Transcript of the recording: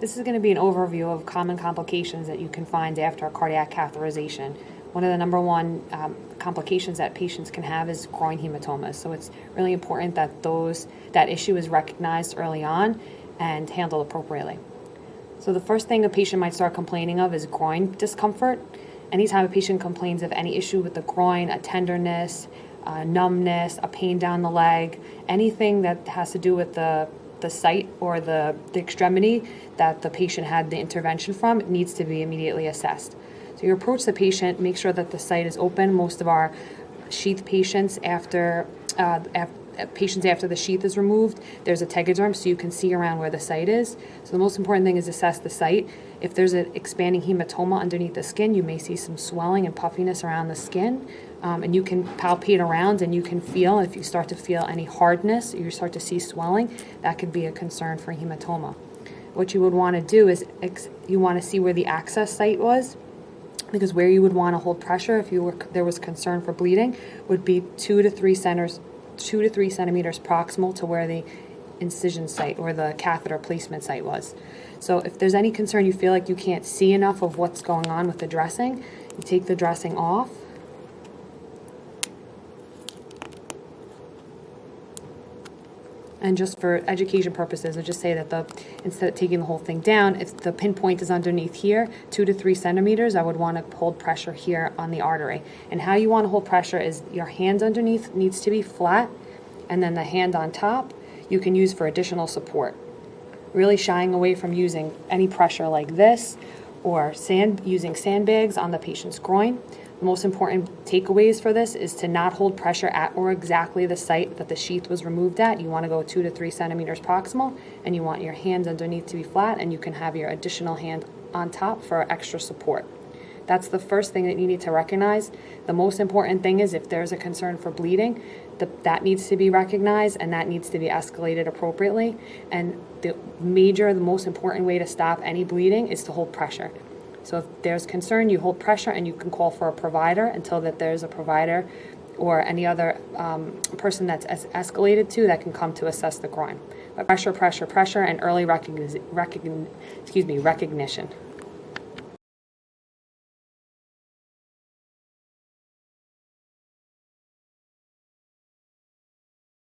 This is going to be an overview of common complications that you can find after a cardiac catheterization. One of the number one complications that patients can have is groin hematomas. So it's really important that that issue is recognized early on and handled appropriately. So the first thing a patient might start complaining of is groin discomfort. Anytime a patient complains of any issue with the groin, a tenderness, numbness, a pain down the leg, anything that has to do with the site or the extremity that the patient had the intervention from, it needs to be immediately assessed. So you approach the patient, make sure that the site is open. Most of our sheath patients, after the sheath is removed, there's a tegaderm so you can see around where the site is. So the most important thing is assess the site. If there's an expanding hematoma underneath the skin, you may see some swelling and puffiness around the skin. And you can palpate around and you can feel, if you start to feel any hardness, you start to see swelling, that could be a concern for hematoma. What you would want to do is you want to see where the access site was, because where you would want to hold pressure if there was concern for bleeding would be 2 to 3 centimeters proximal to where the incision site or the catheter placement site was. So if there's any concern, you feel like you can't see enough of what's going on with the dressing, you take the dressing off. And just for education purposes, I'll just say that instead of taking the whole thing down, if the pinpoint is underneath here, 2 to 3 centimeters, I would want to hold pressure here on the artery. And how you want to hold pressure is your hand underneath needs to be flat, and then the hand on top you can use for additional support. Really shying away from using any pressure like this or using sandbags on the patient's groin. The most important takeaways for this is to not hold pressure at or exactly the site that the sheath was removed at. You want to go 2 to 3 centimeters proximal, and you want your hands underneath to be flat, and you can have your additional hand on top for extra support. That's the first thing that you need to recognize. The most important thing is if there's a concern for bleeding, that needs to be recognized and that needs to be escalated appropriately. And the most important way to stop any bleeding is to hold pressure. So if there's concern, you hold pressure and you can call for a provider until that there's a provider or any other person that's escalated to that can come to assess the groin. But pressure, and early recognition.